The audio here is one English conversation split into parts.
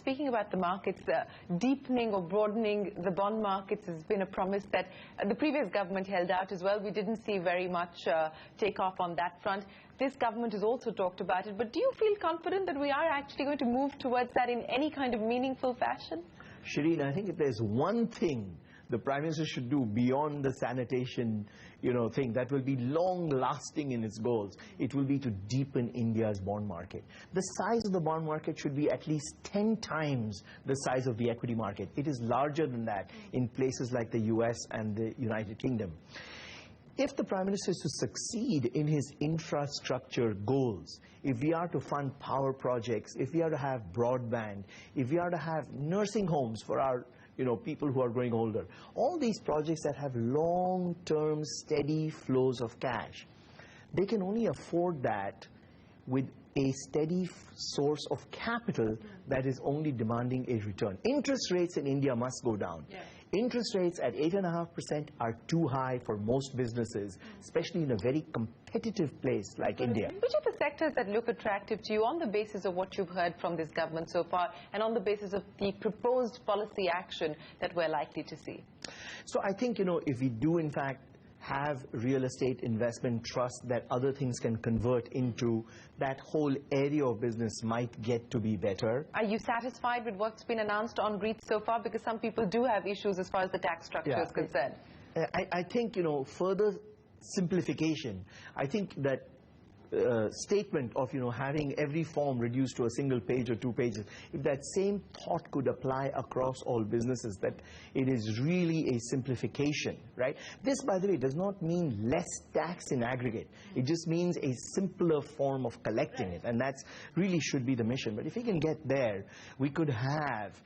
speaking about the markets, deepening or broadening the bond markets has been a promise that the previous government held out as well. We didn't see very much take off on that front. This government has also talked about it, but do you feel confident that we are actually going to move towards that in any kind of meaningful fashion? Shireen, I think if there's one thing the Prime Minister should do beyond the sanitation, thing that will be long-lasting in its goals, it will be to deepen India's bond market. The size of the bond market should be at least 10 times the size of the equity market. It is larger than that in places like the US and the United Kingdom. If the Prime Minister is to succeed in his infrastructure goals, if we are to fund power projects, if we are to have broadband, if we are to have nursing homes for our people who are growing older, all these projects that have long-term steady flows of cash, they can only afford that with a steady source of capital that is only demanding a return. Interest rates in India must go down. Yeah. Interest rates at 8.5% are too high for most businesses, especially in a very competitive place like India. Which are the sectors that look attractive to you on the basis of what you've heard from this government so far and on the basis of the proposed policy action that we're likely to see? So I think, if we do in fact have real estate investment trust that other things can convert into, that whole area of business might get to be better. Are you satisfied with what's been announced on REIT so far? Because some people do have issues as far as the tax structure is concerned. I think, further simplification, I think that statement of having every form reduced to a single page or 2 pages, if that same thought could apply across all businesses, that it is really a simplification, right? This, by the way, does not mean less tax in aggregate. It just means a simpler form of collecting it, and that's really should be the mission. But if we can get there, we could have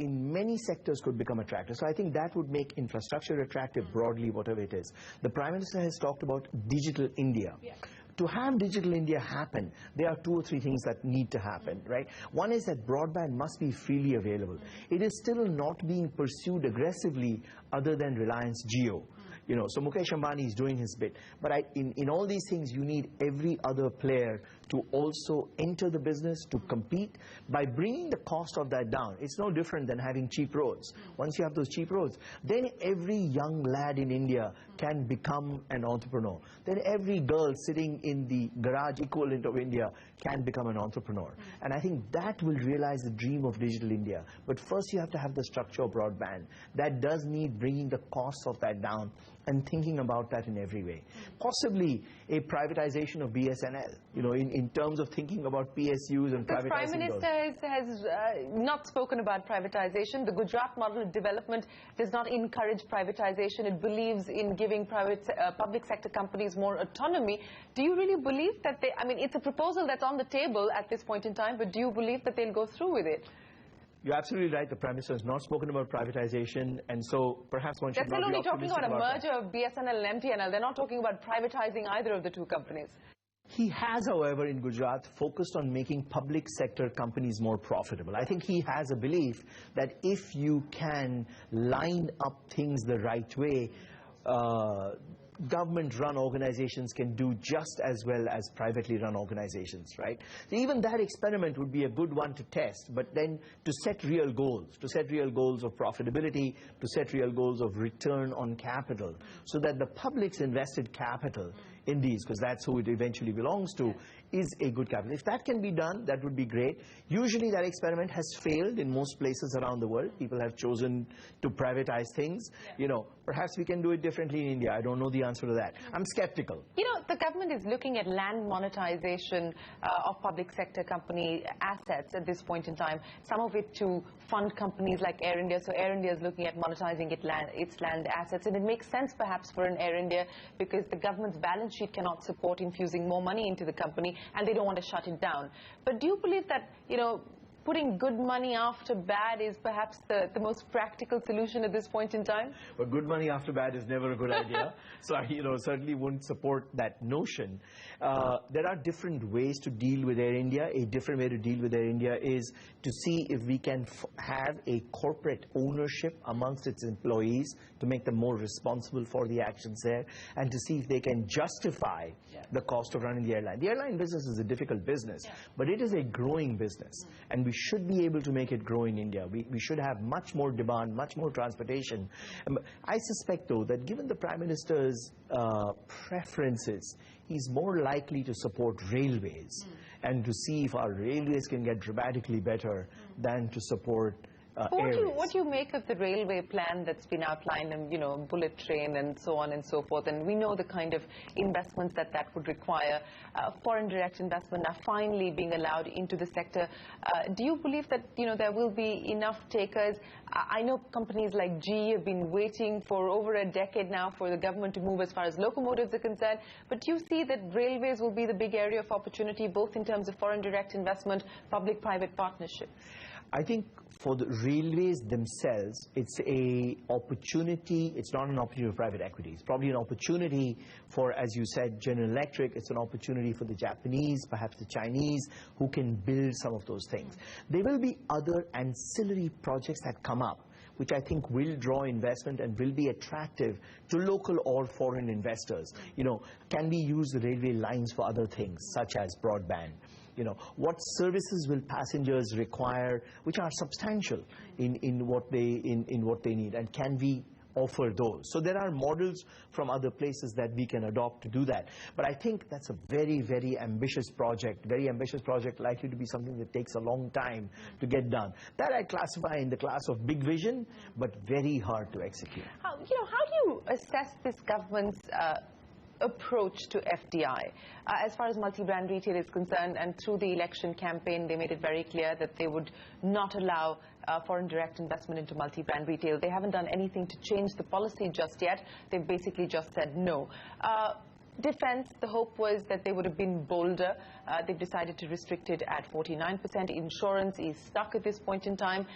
in many sectors could become attractive. So I think that would make infrastructure attractive broadly, whatever it is. The Prime Minister has talked about Digital India. Yeah. To have Digital India happen, there are 2 or 3 things that need to happen, right? One is that broadband must be freely available. It is still not being pursued aggressively other than Reliance Jio. So Mukesh Ambani is doing his bit. But in all these things, you need every other player to also enter the business, to compete. By bringing the cost of that down, it's no different than having cheap roads. Once you have those cheap roads, then every young lad in India can become an entrepreneur. Then every girl sitting in the garage equivalent of India can become an entrepreneur. And I think that will realize the dream of Digital India. But first you have to have the structure of broadband. That does need bringing the costs of that down and thinking about that in every way. Possibly a privatization of BSNL, in terms of thinking about PSUs and privatizing. The Prime Minister has not spoken about privatization. The Gujarat model of development does not encourage privatization. It believes in giving public sector companies more autonomy. Do you really believe that it's a proposal that's on the table at this point in time, but do you believe that they'll go through with it? You're absolutely right. The Prime Minister has not spoken about privatization, and so perhaps one should not be optimistic about that. They're only talking about a merger of BSNL and MTNL. They're not talking about privatizing either of the 2 companies. He has, however, in Gujarat, focused on making public sector companies more profitable. I think he has a belief that if you can line up things the right way, government-run organizations can do just as well as privately run organizations, right? So even that experiment would be a good one to test, but then to set real goals of profitability, to set real goals of return on capital, so that the public's invested capital in these, because that's who it eventually belongs to, is a good capital. If that can be done, that would be great. Usually that experiment has failed in most places around the world. People have chosen to privatize things. Perhaps we can do it differently in India. I don't know the answer to that. I'm skeptical. The government is looking at land monetization of public sector company assets at this point in time, some of it to fund companies like Air India. So Air India is looking at monetizing its land assets, and it makes sense perhaps for an Air India because the government's balance sheet cannot support infusing more money into the company, and they don't want to shut it down. But do you believe that, putting good money after bad is perhaps the most practical solution at this point in time? Well, good money after bad is never a good idea. So I certainly wouldn't support that notion. There are different ways to deal with Air India. A different way to deal with Air India is to see if we can have a corporate ownership amongst its employees to make them more responsible for the actions there, and to see if they can justify the cost of running the airline. The airline business is a difficult business, but it is a growing business, and we should be able to make it grow in India. We should have much more demand, much more transportation. I suspect, though, that given the Prime Minister's preferences, he's more likely to support railways and to see if our railways can get dramatically better than to support what do you make of the railway plan that's been outlined, and bullet train and so on and so forth? And we know the kind of investments that would require. Foreign direct investment now finally being allowed into the sector. Do you believe that there will be enough takers? I know companies like GE have been waiting for over a decade now for the government to move as far as locomotives are concerned. But do you see that railways will be the big area of opportunity, both in terms of foreign direct investment, public-private partnership? I think for the railways themselves, it's an opportunity. It's not an opportunity for private equity. It's probably an opportunity for, as you said, General Electric. It's an opportunity for the Japanese, perhaps the Chinese, who can build some of those things. There will be other ancillary projects that come up, which I think will draw investment and will be attractive to local or foreign investors. Can we use the railway lines for other things, such as broadband? What services will passengers require, which are substantial in what they need, and can we offer those? So there are models from other places that we can adopt to do that. But I think that's a very, very ambitious project, likely to be something that takes a long time to get done. That I classify in the class of big vision, but very hard to execute. How do you assess this government's approach to FDI? As far as multi-brand retail is concerned, and through the election campaign, they made it very clear that they would not allow foreign direct investment into multi-brand retail. They haven't done anything to change the policy just yet. They've basically just said no. Defense, the hope was that they would have been bolder. They've decided to restrict it at 49%. Insurance is stuck at this point in time.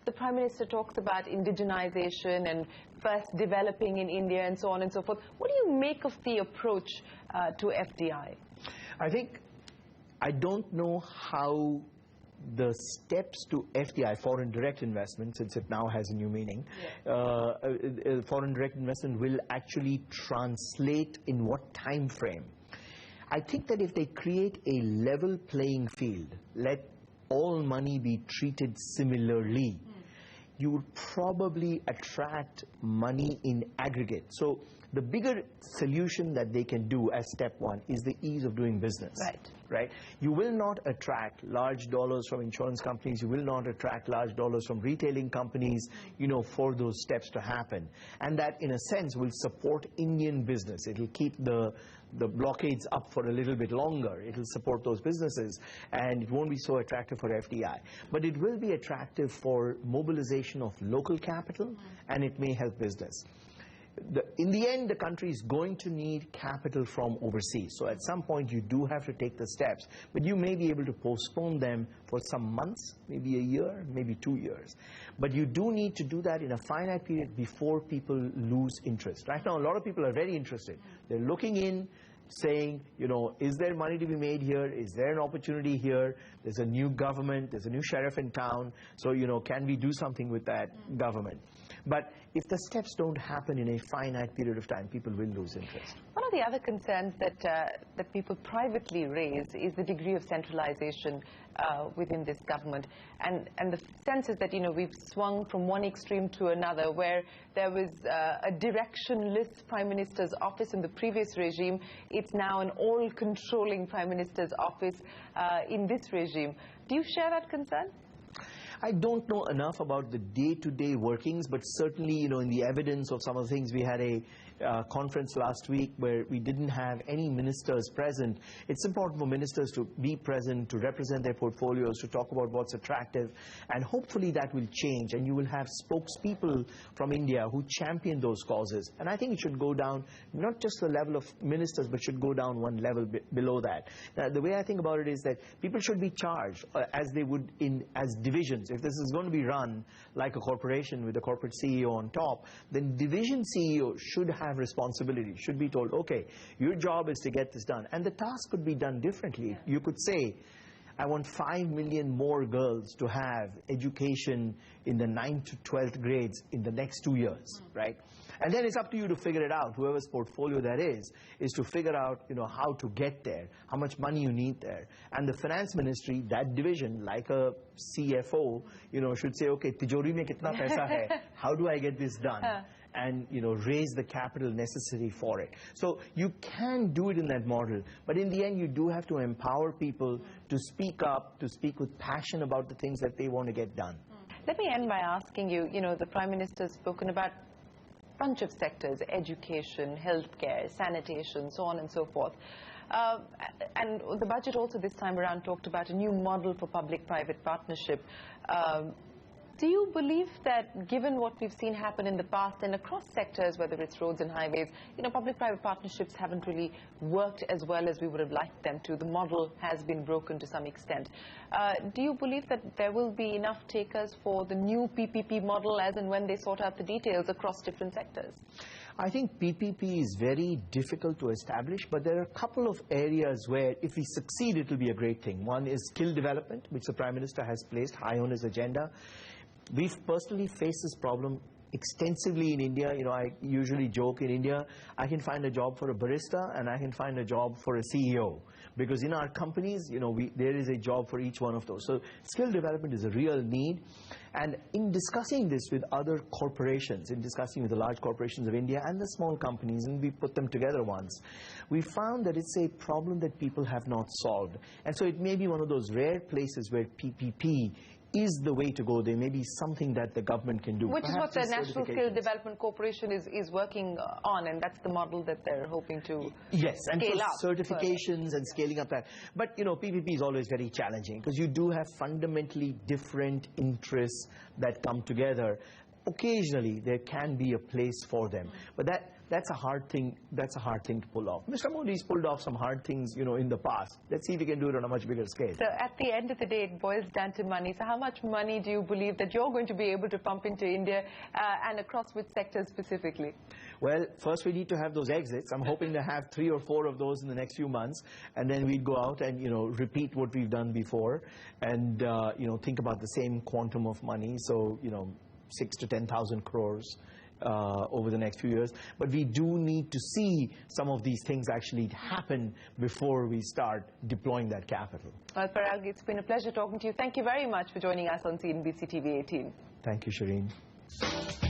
The Prime Minister talks about indigenization and first developing in India and so on and so forth. What do you make of the approach to FDI? I don't know how the steps to FDI, foreign direct investment, since it now has a new meaning, foreign direct investment will actually translate in what time frame. I think that if they create a level playing field, let all money be treated similarly, you would probably attract money in aggregate. So the bigger solution that they can do as step one is the ease of doing business. Right? You will not attract large dollars from insurance companies. You will not attract large dollars from retailing companies, for those steps to happen. And that, in a sense, will support Indian business. It will keep the blockades up for a little bit longer. It will support those businesses, and it won't be so attractive for FDI. But it will be attractive for mobilization of local capital, and it may help business. In the end, the country is going to need capital from overseas. So at some point, you do have to take the steps. But you may be able to postpone them for some months, maybe a year, maybe 2 years. But you do need to do that in a finite period before people lose interest. Right now, a lot of people are very interested. They're looking in, saying, is there money to be made here? Is there an opportunity here? There's a new government. There's a new sheriff in town. So, can we do something with that government? But if the steps don't happen in a finite period of time, people will lose interest. One of the other concerns that people privately raise is the degree of centralization within this government. And the sense is that, we've swung from one extreme to another, where there was a directionless Prime Minister's office in the previous regime. It's now an all-controlling Prime Minister's office in this regime. Do you share that concern? I don't know enough about the day-to-day workings, but certainly, in the evidence of some of the things, we had a conference last week where we didn't have any ministers present. It's important for ministers to be present, to represent their portfolios, to talk about what's attractive, and hopefully that will change, and you will have spokespeople from India who champion those causes. And I think it should go down, not just the level of ministers, but should go down one level below that. Now, the way I think about it is that people should be charged as they would as divisions. If this is going to be run like a corporation with a corporate CEO on top, then division CEO should have responsibility, should be told, okay, your job is to get this done. And the task could be done differently. You could say, I want 5 million more girls to have education in the 9th to 12th grades in the next 2 years, right? And then it's up to you to figure it out, whoever's portfolio that is to figure out, how to get there, how much money you need there. And the finance ministry, that division, like a CFO, should say, okay, tijori mein kitna paisa hai? How do I get this done? And raise the capital necessary for it. So you can do it in that model, but in the end you do have to empower people to speak up, to speak with passion about the things that they want to get done. Let me end by asking you, the Prime Minister has spoken about a bunch of sectors: education, healthcare, sanitation, so on and so forth. And the budget also this time around talked about a new model for public-private partnership. Do you believe that, given what we've seen happen in the past and across sectors, whether it's roads and highways, public-private partnerships haven't really worked as well as we would have liked them to? The model has been broken to some extent. Do you believe that there will be enough takers for the new PPP model as and when they sort out the details across different sectors? I think PPP is very difficult to establish, but there are a couple of areas where if we succeed, it will be a great thing. One is skill development, which the Prime Minister has placed high on his agenda. We've personally faced this problem extensively in India. I usually joke, in India, I can find a job for a barista and I can find a job for a CEO. Because in our companies, there is a job for each one of those. So skill development is a real need. And in discussing this with other corporations, in discussing with the large corporations of India and the small companies, and we put them together once, we found that it's a problem that people have not solved. And so it may be one of those rare places where PPP is the way to go. There may be something that the government can do. Which is what the National Skill Development Corporation is working on, and that's the model that they're hoping to scale up. Certifications and scaling up that. But, PPP is always very challenging because you do have fundamentally different interests that come together. Occasionally, there can be a place for them. But that's a hard thing. That's a hard thing to pull off. Mr. Modi's pulled off some hard things, in the past. Let's see if we can do it on a much bigger scale. So at the end of the day, it boils down to money. So how much money do you believe that you're going to be able to pump into India, and across which sectors specifically? Well, first we need to have those exits. I'm hoping to have 3 or 4 of those in the next few months, and then we'd go out and repeat what we've done before, and think about the same quantum of money. So 6 to 10,000 crores. Over the next few years. But we do need to see some of these things actually happen before we start deploying that capital. Well, Parag, it's been a pleasure talking to you. Thank you very much for joining us on CNBC TV 18. Thank you, Shireen.